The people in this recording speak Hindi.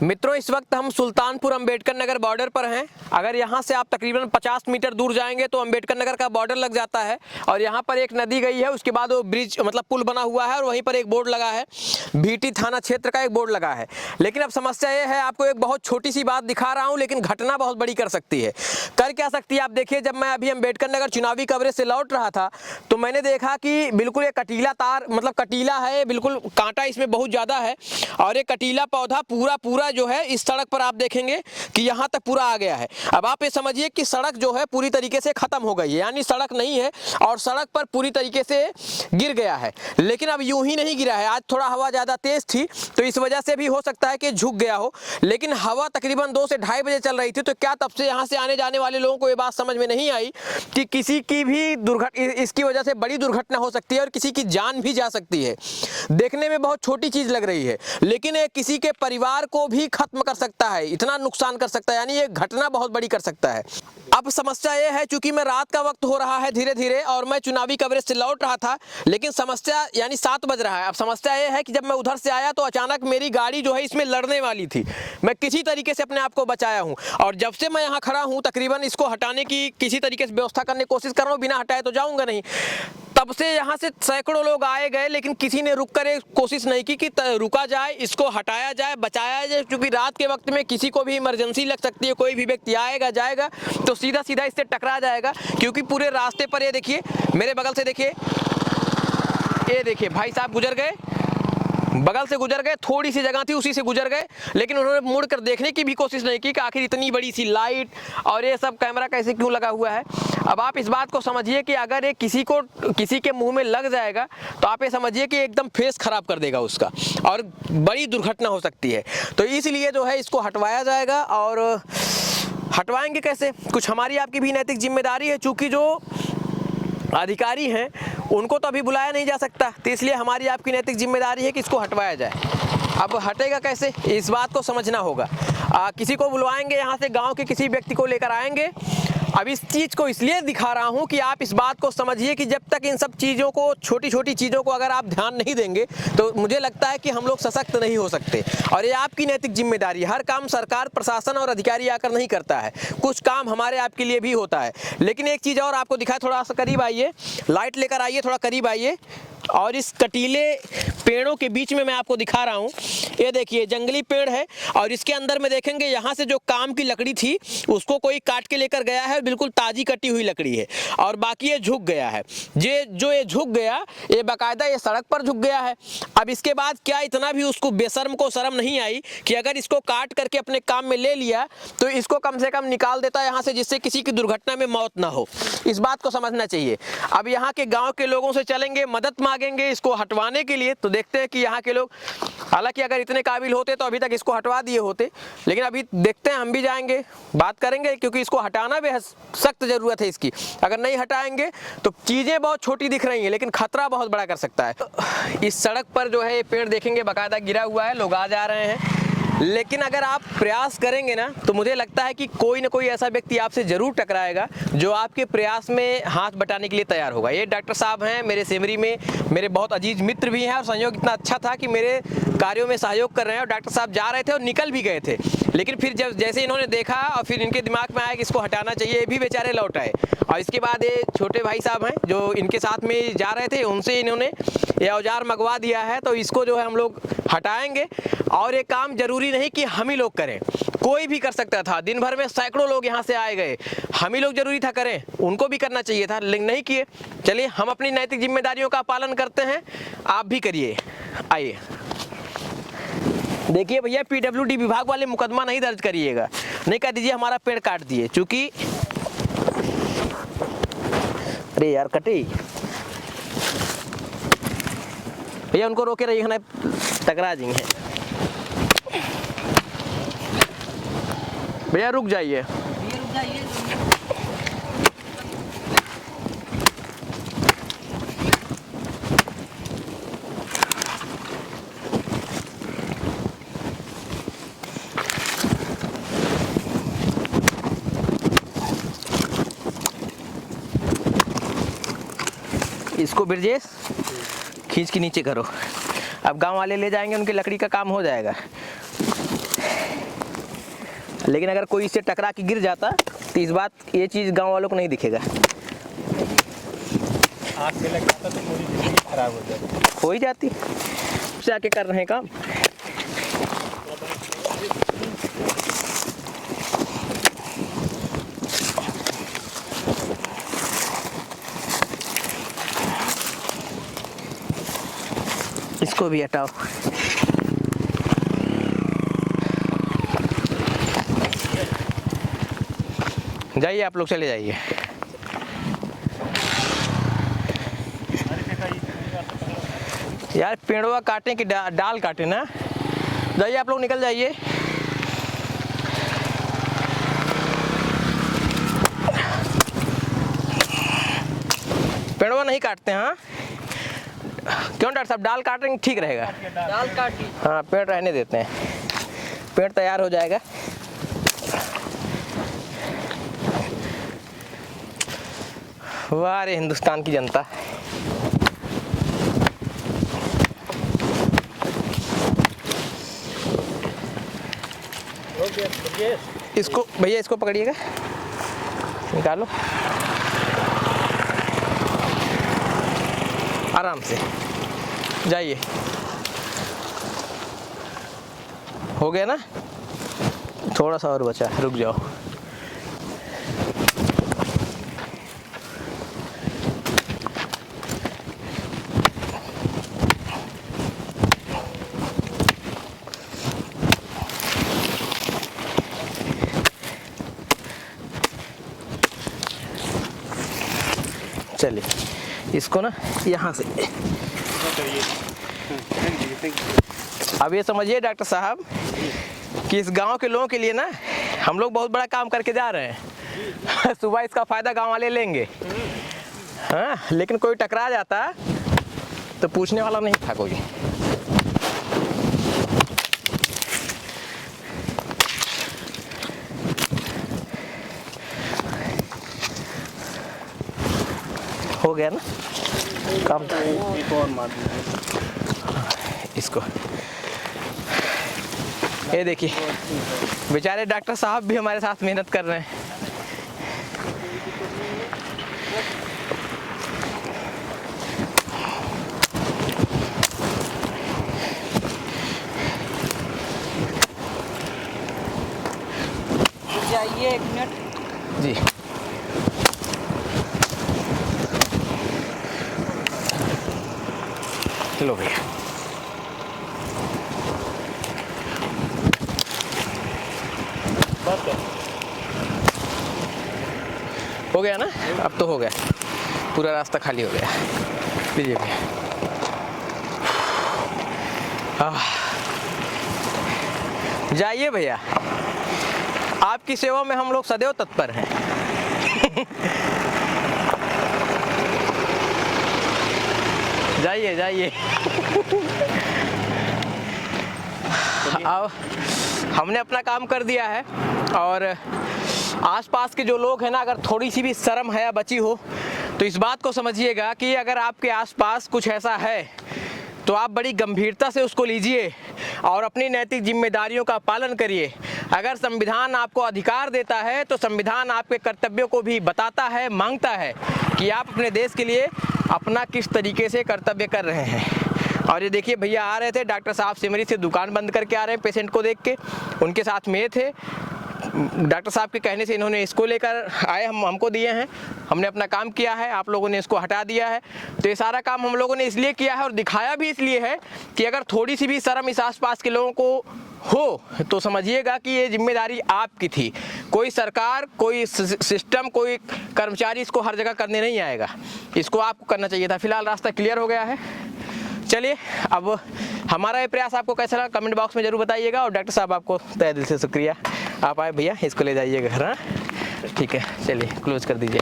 मित्रों, इस वक्त हम सुल्तानपुर अंबेडकर नगर बॉर्डर पर हैं। अगर यहाँ से आप तकरीबन 50 मीटर दूर जाएंगे तो अंबेडकर नगर का बॉर्डर लग जाता है और यहाँ पर एक नदी गई है, उसके बाद वो ब्रिज मतलब पुल बना हुआ है और वहीं पर एक बोर्ड लगा है, भीटी थाना क्षेत्र का एक बोर्ड लगा है। लेकिन अब समस्या ये है, आपको एक बहुत छोटी सी बात दिखा रहा हूँ लेकिन घटना बहुत बड़ी कर सकती है। कर क्या सकती है आप देखिए, जब मैं अभी अंबेडकर नगर चुनावी कवरेज से लौट रहा था तो मैंने देखा कि बिल्कुल एक कटीला तार, मतलब कटीला है, बिल्कुल कांटा इसमें बहुत ज़्यादा है और एक कटीला पौधा पूरा जो है इस सड़क पर आप देखेंगे कि यहाँ तक पूरा आ गया है। अब आप ये समझिए कि सड़क जो है पूरी तरीके से खत्म हो गई है, यानी सड़क नहीं है और सड़क पर पूरी तरीके से गिर गया है। लेकिन अब यूं ही नहीं गिरा है, आज थोड़ा हवा ज़्यादा तेज थी तो इस वजह से भी हो सकता है कि झुक गया हो, लेकिन हवा तकरीबन 2 से ढाई बजे चल रही थी। तो क्या तब से यहाँ से आने जाने वाले लोगों को ये बात समझ में नहीं आई कि किसी की भी इसकी वजह से बड़ी दुर्घटना हो सकती है और किसी की जान भी जा सकती है। देखने में बहुत छोटी चीज़ लग रही है लेकिन ये किसी के परिवार को भी खत्म कर सकता है, इतना नुकसान कर सकता है, यानी ये घटना बहुत बड़ी कर सकता है। अब समस्या ये है, चूंकि मैं रात का वक्त हो रहा है धीरे धीरे और मैं चुनावी कवरेज से लौट रहा था, लेकिन समस्या यानी 7 बज रहा है। अब समस्या ये है कि जब मैं उधर से आया तो अचानक मेरी गाड़ी जो है इसमें लड़ने वाली थी। मैं किसी तरीके से अपने आप को बचाया हूँ और जब से मैं यहाँ खड़ा हूँ तकरीबन इसको हटाने की किसी तरीके से व्यवस्था करने की कोशिश कर रहा हूँ, बिना हटाए तो जाऊँगा नहीं। तब से यहाँ से सैकड़ों लोग आए गए लेकिन किसी ने रुक कर कोशिश नहीं की कि रुका जाए, इसको हटाया जाए, बचाया जाए, क्योंकि रात के वक्त में किसी को भी इमरजेंसी लग सकती है। कोई भी व्यक्ति आएगा जाएगा तो सीधा सीधा इससे टकरा जाएगा, क्योंकि पूरे रास्ते पर ये देखिए, मेरे बगल से देखिए, ये देखिए भाई साहब गुजर गए, बगल से गुजर गए, थोड़ी सी जगह थी उसी से गुजर गए, लेकिन उन्होंने मुड़ कर देखने की भी कोशिश नहीं की कि आखिर इतनी बड़ी सी लाइट और ये सब कैमरा कैसे क्यों लगा हुआ है। अब आप इस बात को समझिए कि अगर ये किसी के मुंह में लग जाएगा तो आप ये समझिए कि एकदम फेस खराब कर देगा उसका और बड़ी दुर्घटना हो सकती है। तो इसलिए जो है इसको हटवाया जाएगा। और हटवाएंगे कैसे, कुछ हमारी आपकी भी नैतिक जिम्मेदारी है, चूँकि जो अधिकारी हैं उनको तो अभी बुलाया नहीं जा सकता, तो इसलिए हमारी आपकी नैतिक जिम्मेदारी है कि इसको हटवाया जाए। अब हटेगा कैसे, इस बात को समझना होगा। किसी को बुलवाएंगे, यहाँ से गांव के किसी व्यक्ति को लेकर आएंगे। अब इस चीज़ को इसलिए दिखा रहा हूँ कि आप इस बात को समझिए कि जब तक इन सब चीज़ों को, छोटी छोटी चीज़ों को अगर आप ध्यान नहीं देंगे तो मुझे लगता है कि हम लोग सशक्त नहीं हो सकते। और ये आपकी नैतिक जिम्मेदारी है। हर काम सरकार, प्रशासन और अधिकारी आकर नहीं करता है, कुछ काम हमारे आपके लिए भी होता है। लेकिन एक चीज़ और आपको दिखाए, थोड़ा सा करीब आइए, लाइट लेकर आइए, थोड़ा करीब आइए और इस कटीले पेड़ों के बीच में मैं आपको दिखा रहा हूँ। ये देखिए जंगली पेड़ है और इसके अंदर में देखेंगे यहाँ से जो काम की लकड़ी थी उसको कोई काट के लेकर गया है, बिल्कुल ताज़ी कटी हुई लकड़ी है और बाकी ये झुक गया है। ये झुक गया, ये बाकायदा ये सड़क पर झुक गया है। अब इसके बाद क्या इतना भी उसको बेशर्म को शर्म नहीं आई कि अगर इसको काट करके अपने काम में ले लिया तो इसको कम से कम निकाल देता यहाँ से, जिससे किसी की दुर्घटना में मौत ना हो। इस बात को समझना चाहिए। अब यहाँ के गाँव के लोगों से चलेंगे, मदद मांगेंगे इसको हटवाने के लिए, तो देखते हैं कि यहाँ के लोग, हालांकि अगर इतने काबिल होते तो अभी तक इसको हटवा दिए होते, लेकिन अभी देखते हैं, हम भी जाएंगे, बात करेंगे, क्योंकि इसको हटाना भी सख्त ज़रूरत है इसकी। अगर नहीं हटाएंगे तो चीज़ें बहुत छोटी दिख रही हैं लेकिन खतरा बहुत बड़ा कर सकता है। इस सड़क पर जो है ये पेड़ देखेंगे बाकायदा गिरा हुआ है, लोग आ जा रहे हैं, लेकिन अगर आप प्रयास करेंगे ना तो मुझे लगता है कि कोई ना कोई ऐसा व्यक्ति आपसे ज़रूर टकराएगा जो आपके प्रयास में हाथ बटाने के लिए तैयार होगा। ये डॉक्टर साहब हैं मेरे सेमरी में, मेरे बहुत अजीज मित्र भी हैं और संयोग इतना अच्छा था कि मेरे कार्यों में सहयोग कर रहे हैं। और डॉक्टर साहब जा रहे थे और निकल भी गए थे, लेकिन फिर जब जैसे इन्होंने देखा और फिर इनके दिमाग में आया कि इसको हटाना चाहिए, ये भी बेचारे लौट आए। और इसके बाद ये छोटे भाई साहब हैं जो इनके साथ में जा रहे थे, उनसे इन्होंने ये औजार मंगवा दिया है, तो इसको जो है हम लोग हटाएंगे। और ये काम जरूरी नहीं कि हम ही लोग करें, कोई भी कर सकता था। दिन भर में सैकड़ों लोग यहाँ से आए गए, हम ही लोग जरूरी था करें, उनको भी करना चाहिए था लेकिन नहीं किए। चलिए हम अपनी नैतिक जिम्मेदारियों का पालन करते हैं, आप भी करिए। आइए देखिए भैया, PWD विभाग वाले मुकदमा नहीं दर्ज करिएगा, नहीं कह दीजिए हमारा पेड़ काट दिए, चूँकि अरे यार कटे भैया, उनको रोके रहिए ना, टकरा जाएंगे। भैया रुक जाइए। इसको ब्रिजेश खींच के नीचे करो। अब गांव वाले ले जाएंगे, उनकी लकड़ी का काम हो जाएगा। लेकिन अगर कोई इससे टकरा के गिर जाता तो इस बात ये चीज़ गांव वालों को नहीं दिखेगा। आग से लग जाता तो पूरी जिंदगी खराब हो जाती, हो ही जाती। से आके कर रहे हैं काम। इसको भी हटाओ। जाइए आप लोग, चले जाइए। यार पेड़वा काटे कि डाल काटे ना। जाइए आप लोग, निकल जाइए। पेड़वा नहीं काटते हैं। हाँ क्यों डॉक्टर साहब, डाल काटेंगे ठीक रहेगा। डाल काटी, हाँ पेड़ रहने देते हैं, पेड़ तैयार हो जाएगा। वाह रे हिंदुस्तान की जनता। इसको भैया इसको पकड़िएगा, निकालो आराम से। जाइए, हो गया ना, थोड़ा सा और बचा, रुक जाओ। चलिए इसको ना यहाँ से, अब ये समझिए डॉक्टर साहब कि इस गांव के लोगों के लिए ना हम लोग बहुत बड़ा काम करके जा रहे हैं। सुबह इसका फ़ायदा गांव वाले लेंगे। हाँ लेकिन कोई टकरा जाता तो पूछने वाला नहीं था कोई। हो गया ना काम। एक और मार इसको, ये देखिए बेचारे डॉक्टर साहब भी हमारे साथ मेहनत कर रहे हैं। जाइए, एक मिनट जी लो भैया। हो गया ना, अब तो हो गया, पूरा रास्ता खाली हो गया। लीजिए भैया। जाइए भैया, आपकी सेवा में हम लोग सदैव तत्पर हैं। जाइए जाइए। अब हमने अपना काम कर दिया है और आसपास के जो लोग हैं ना, अगर थोड़ी सी भी शर्म हया बची हो तो इस बात को समझिएगा कि अगर आपके आसपास कुछ ऐसा है तो आप बड़ी गंभीरता से उसको लीजिए और अपनी नैतिक जिम्मेदारियों का पालन करिए। अगर संविधान आपको अधिकार देता है तो संविधान आपके कर्तव्यों को भी बताता है, मांगता है कि आप अपने देश के लिए अपना किस तरीके से कर्तव्य कर रहे हैं। और ये देखिए भैया आ रहे थे, डॉक्टर साहब सिमरी से दुकान बंद करके आ रहे हैं पेशेंट को देख के, उनके साथ में थे। डॉक्टर साहब के कहने से इन्होंने इसको लेकर आए, हमको दिए हैं, हमने अपना काम किया है, आप लोगों ने इसको हटा दिया है। तो ये सारा काम हम लोगों ने इसलिए किया है और दिखाया भी इसलिए है कि अगर थोड़ी सी भी शर्म इस आसपास के लोगों को हो तो समझिएगा कि ये जिम्मेदारी आपकी थी। कोई सरकार, कोई सिस्टम, कोई कर्मचारी इसको हर जगह करने नहीं आएगा, इसको आपको करना चाहिए था। फिलहाल रास्ता क्लियर हो गया है। चलिए, अब हमारा ये प्रयास आपको कैसा लगा कमेंट बॉक्स में जरूर बताइएगा। और डॉक्टर साहब आपको तहे दिल से शुक्रिया, आप आए भैया, इसको ले जाइए घर। हाँ ठीक है, चलिए क्लोज कर दीजिए।